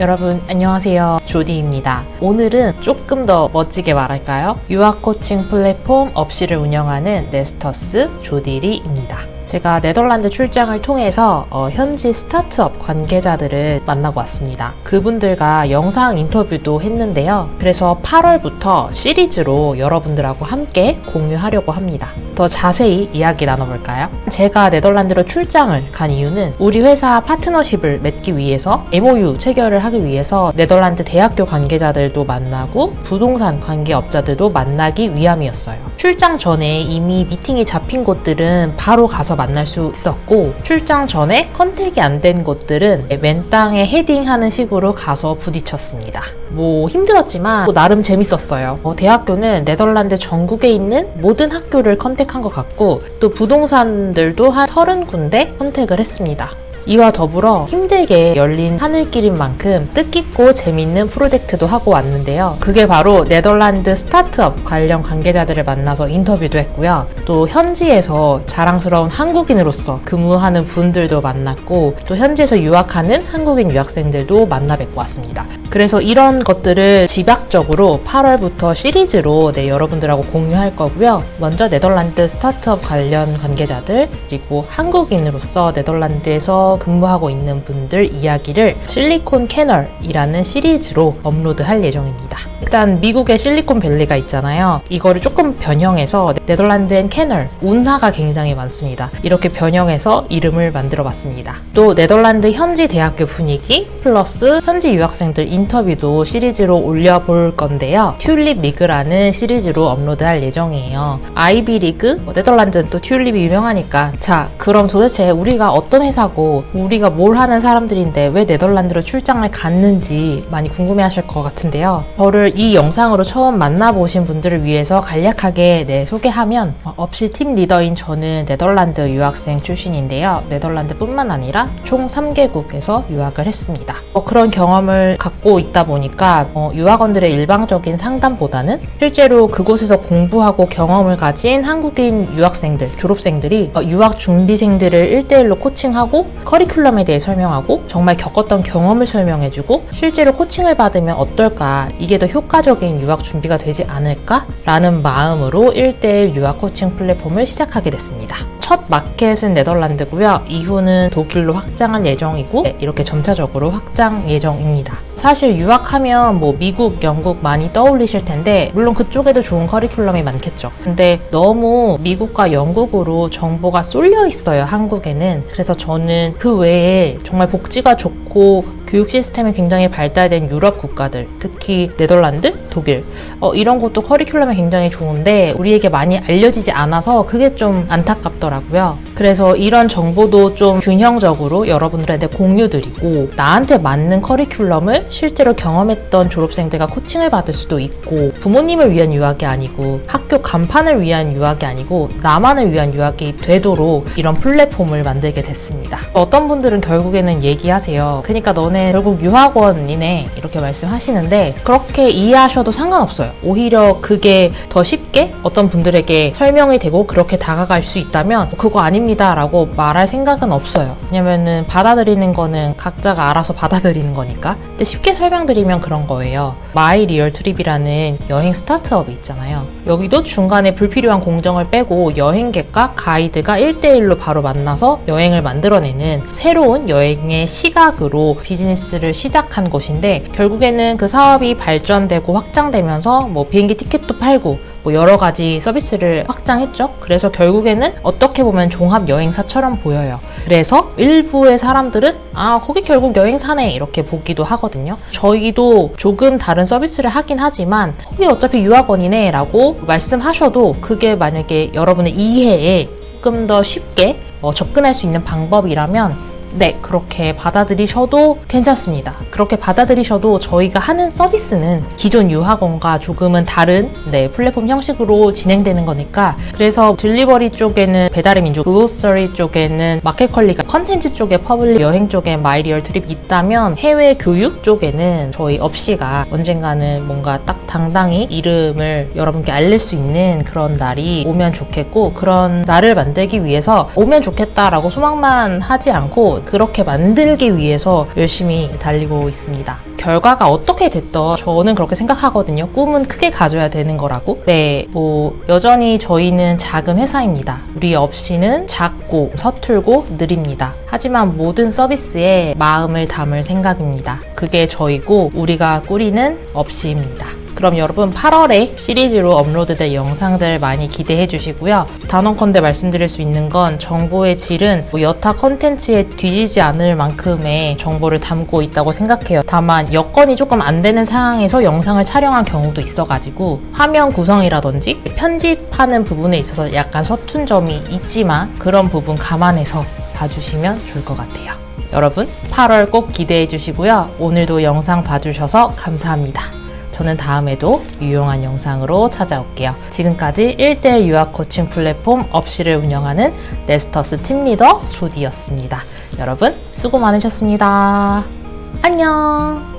여러분 안녕하세요, 조디입니다. 오늘은 조금 더 멋지게 말할까요? 유학 코칭 플랫폼 업시를 운영하는 네스터스 조디리입니다. 제가 네덜란드 출장을 통해서 현지 스타트업 관계자들을 만나고 왔습니다. 그분들과 영상 인터뷰도 했는데요. 그래서 8월부터 시리즈로 여러분들하고 함께 공유하려고 합니다. 더 자세히 이야기 나눠볼까요? 제가 네덜란드로 출장을 간 이유는 우리 회사 파트너십을 맺기 위해서 MOU 체결을 하기 위해서 네덜란드 대학교 관계자들도 만나고 부동산 관계업자들도 만나기 위함이었어요. 출장 전에 이미 미팅이 잡힌 곳들은 바로 가서 만날 수 있었고, 출장 전에 컨택이 안 된 곳들은 맨 땅에 헤딩하는 식으로 가서 부딪혔습니다. 힘들었지만 또 나름 재밌었어요. 대학교는 네덜란드 전국에 있는 모든 학교를 컨택한 것 같고, 또 부동산들도 한 30군데 컨택을 했습니다. 이와 더불어 힘들게 열린 하늘길인 만큼 뜻깊고 재밌는 프로젝트도 하고 왔는데요. 그게 바로 네덜란드 스타트업 관련 관계자들을 만나서 인터뷰도 했고요. 또 현지에서 자랑스러운 한국인으로서 근무하는 분들도 만났고, 또 현지에서 유학하는 한국인 유학생들도 만나 뵙고 왔습니다. 그래서 이런 것들을 집약적으로 8월부터 시리즈로 여러분들하고 공유할 거고요. 먼저 네덜란드 스타트업 관련 관계자들, 그리고 한국인으로서 네덜란드에서 근무하고 있는 분들 이야기를 실리콘 캐널이라는 시리즈로 업로드할 예정입니다. 일단 미국의 실리콘밸리가 있잖아요. 이거를 조금 변형해서 네덜란드엔 캐널, 운하가 굉장히 많습니다. 이렇게 변형해서 이름을 만들어 봤습니다. 또 네덜란드 현지 대학교 분위기 플러스 현지 유학생들 인터뷰도 시리즈로 올려볼 건데요. 튤립 리그라는 시리즈로 업로드할 예정이에요. 아이비 리그, 네덜란드는 또 튤립이 유명하니까, 자, 그럼 도대체 우리가 어떤 회사고 우리가 뭘 하는 사람들인데 왜 네덜란드로 출장을 갔는지 많이 궁금해하실 것 같은데요. 저를 이 영상으로 처음 만나보신 분들을 위해서 간략하게 소개하면, 업시 팀 리더인 저는 네덜란드 유학생 출신인데요. 네덜란드뿐만 아니라 총 3개국에서 유학을 했습니다. 그런 경험을 갖고 있다 보니까 유학원들의 일방적인 상담보다는 실제로 그곳에서 공부하고 경험을 가진 한국인 유학생들, 졸업생들이 유학 준비생들을 1대1로 코칭하고 커리큘럼에 대해 설명하고 정말 겪었던 경험을 설명해주고 실제로 코칭을 받으면 어떨까, 이게 더 효과적인 유학 준비가 되지 않을까? 라는 마음으로 1대1 유학 코칭 플랫폼을 시작하게 됐습니다. 첫 마켓은 네덜란드고요. 이후는 독일로 확장할 예정이고, 이렇게 점차적으로 확장 예정입니다. 사실 유학하면 미국, 영국 많이 떠올리실 텐데, 물론 그쪽에도 좋은 커리큘럼이 많겠죠. 근데 너무 미국과 영국으로 정보가 쏠려 있어요, 한국에는. 그래서 저는 그 외에 정말 복지가 좋고 교육 시스템이 굉장히 발달된 유럽 국가들, 특히 네덜란드, 독일, 이런 곳도 커리큘럼이 굉장히 좋은데 우리에게 많이 알려지지 않아서 그게 좀 안타깝더라고요. 그래서 이런 정보도 좀 균형적으로 여러분들한테 공유드리고, 나한테 맞는 커리큘럼을 실제로 경험했던 졸업생들과 코칭을 받을 수도 있고, 부모님을 위한 유학이 아니고 학교 간판을 위한 유학이 아니고 나만을 위한 유학이 되도록 이런 플랫폼을 만들게 됐습니다. 어떤 분들은 결국에는 얘기하세요. 그러니까 너네 결국 유학원이네, 이렇게 말씀하시는데 그렇게 이해하셔도 상관없어요. 오히려 그게 더 쉽게 어떤 분들에게 설명이 되고 그렇게 다가갈 수 있다면 그거 아닙니다 라고 말할 생각은 없어요. 왜냐면은 받아들이는 거는 각자가 알아서 받아들이는 거니까. 근데 쉽게 설명드리면 그런 거예요. 마이 리얼 트립이라는 여행 스타트업이 있잖아요. 여기도 중간에 불필요한 공정을 빼고 여행객과 가이드가 1대1로 바로 만나서 여행을 만들어내는 새로운 여행의 시각으로 비즈니스를 시작한 곳인데, 결국에는 그 사업이 발전되고 확장되면서 비행기 티켓도 팔고 여러 가지 서비스를 확장했죠. 그래서 결국에는 어떻게 보면 종합 여행사처럼 보여요. 그래서 일부의 사람들은 거기 결국 여행사네, 이렇게 보기도 하거든요. 저희도 조금 다른 서비스를 하긴 하지만 거기 어차피 유학원이네 라고 말씀하셔도 그게 만약에 여러분의 이해에 조금 더 쉽게 접근할 수 있는 방법이라면 그렇게 받아들이셔도 괜찮습니다. 그렇게 받아들이셔도 저희가 하는 서비스는 기존 유학원과 조금은 다른 플랫폼 형식으로 진행되는 거니까, 그래서 딜리버리 쪽에는 배달의 민족, 글로서리 쪽에는 마켓컬리가, 컨텐츠 쪽에 퍼블릭, 여행 쪽에 마이리얼 트립이 있다면 해외 교육 쪽에는 저희 업시가 언젠가는 뭔가 딱 당당히 이름을 여러분께 알릴 수 있는 그런 날이 오면 좋겠고, 그런 날을 만들기 위해서 오면 좋겠다라고 소망만 하지 않고 있어요. 그렇게 만들기 위해서 열심히 달리고 있습니다. 결과가 어떻게 됐던 저는 그렇게 생각하거든요. 꿈은 크게 가져야 되는 거라고. 네, 여전히 저희는 작은 회사입니다. 우리 업시는 작고 서툴고 느립니다. 하지만 모든 서비스에 마음을 담을 생각입니다. 그게 저희고 우리가 꾸리는 업시입니다. 그럼 여러분 8월에 시리즈로 업로드될 영상들 많이 기대해 주시고요. 단언컨대 말씀드릴 수 있는 건 정보의 질은 여타 컨텐츠에 뒤지지 않을 만큼의 정보를 담고 있다고 생각해요. 다만 여건이 조금 안 되는 상황에서 영상을 촬영한 경우도 있어가지고 화면 구성이라든지 편집하는 부분에 있어서 약간 서툰 점이 있지만 그런 부분 감안해서 봐주시면 좋을 것 같아요. 여러분 8월 꼭 기대해 주시고요. 오늘도 영상 봐주셔서 감사합니다. 저는 다음에도 유용한 영상으로 찾아올게요. 지금까지 1:1 유아 코칭 플랫폼 업시를 운영하는 네스터스 팀리더 조디였습니다. 여러분 수고 많으셨습니다. 안녕.